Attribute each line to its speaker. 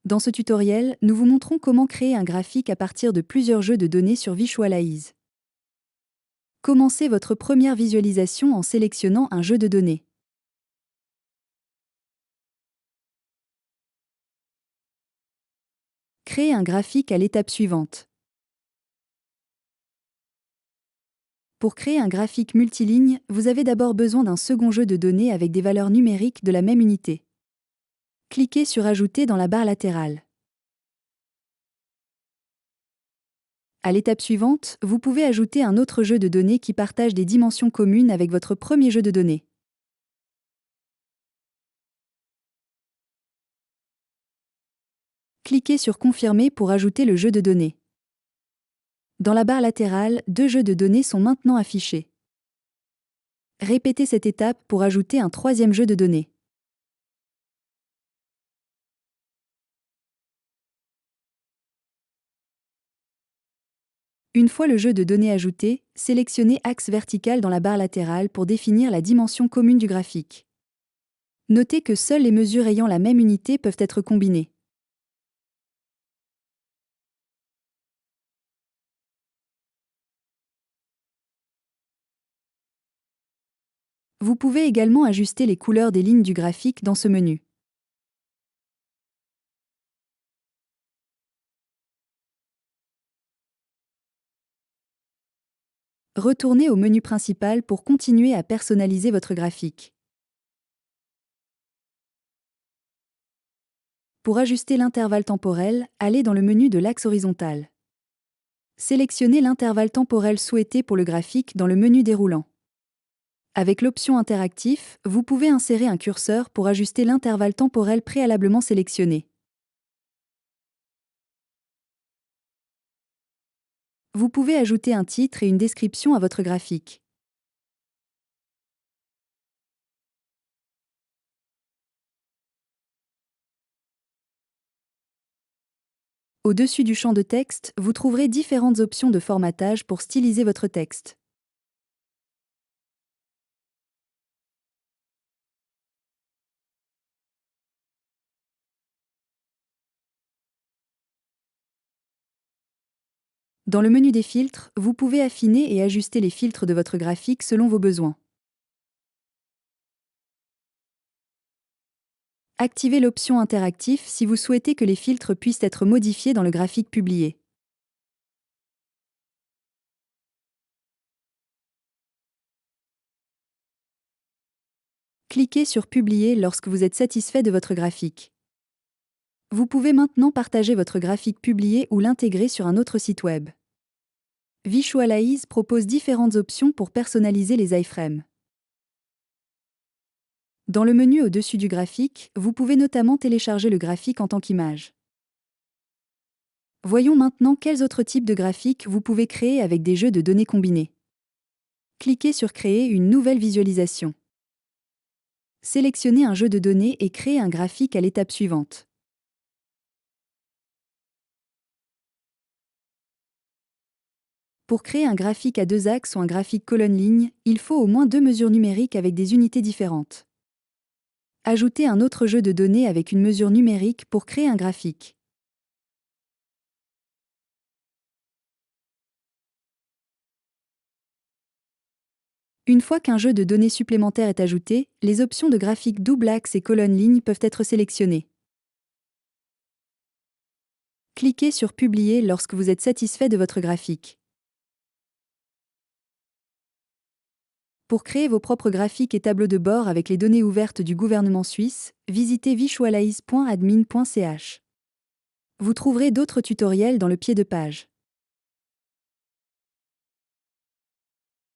Speaker 1: Dans ce tutoriel, nous vous montrons comment créer un graphique à partir de plusieurs jeux de données sur Visualize. Commencez votre première visualisation en sélectionnant un jeu de données. Créez un graphique à l'étape suivante. Pour créer un graphique multiligne, vous avez d'abord besoin d'un second jeu de données avec des valeurs numériques de la même unité. Cliquez sur Ajouter dans la barre latérale. À l'étape suivante, vous pouvez ajouter un autre jeu de données qui partage des dimensions communes avec votre premier jeu de données. Cliquez sur Confirmer pour ajouter le jeu de données. Dans la barre latérale, deux jeux de données sont maintenant affichés. Répétez cette étape pour ajouter un troisième jeu de données. Une fois le jeu de données ajouté, sélectionnez Axe vertical dans la barre latérale pour définir la dimension commune du graphique. Notez que seules les mesures ayant la même unité peuvent être combinées. Vous pouvez également ajuster les couleurs des lignes du graphique dans ce menu. Retournez au menu principal pour continuer à personnaliser votre graphique. Pour ajuster l'intervalle temporel, allez dans le menu de l'axe horizontal. Sélectionnez l'intervalle temporel souhaité pour le graphique dans le menu déroulant. Avec l'option Interactif, vous pouvez insérer un curseur pour ajuster l'intervalle temporel préalablement sélectionné. Vous pouvez ajouter un titre et une description à votre graphique. Au-dessus du champ de texte, vous trouverez différentes options de formatage pour styliser votre texte. Dans le menu des filtres, vous pouvez affiner et ajuster les filtres de votre graphique selon vos besoins. Activez l'option Interactif si vous souhaitez que les filtres puissent être modifiés dans le graphique publié. Cliquez sur Publier lorsque vous êtes satisfait de votre graphique. Vous pouvez maintenant partager votre graphique publié ou l'intégrer sur un autre site web. Visualize propose différentes options pour personnaliser les iframes. Dans le menu au-dessus du graphique, vous pouvez notamment télécharger le graphique en tant qu'image. Voyons maintenant quels autres types de graphiques vous pouvez créer avec des jeux de données combinés. Cliquez sur Créer une nouvelle visualisation. Sélectionnez un jeu de données et créez un graphique à l'étape suivante. Pour créer un graphique à deux axes ou un graphique colonne-ligne, il faut au moins deux mesures numériques avec des unités différentes. Ajoutez un autre jeu de données avec une mesure numérique pour créer un graphique. Une fois qu'un jeu de données supplémentaire est ajouté, les options de graphique double axe et colonne-ligne peuvent être sélectionnées. Cliquez sur Publier lorsque vous êtes satisfait de votre graphique. Pour créer vos propres graphiques et tableaux de bord avec les données ouvertes du gouvernement suisse, visitez visualize.admin.ch. Vous trouverez d'autres tutoriels dans le pied de page.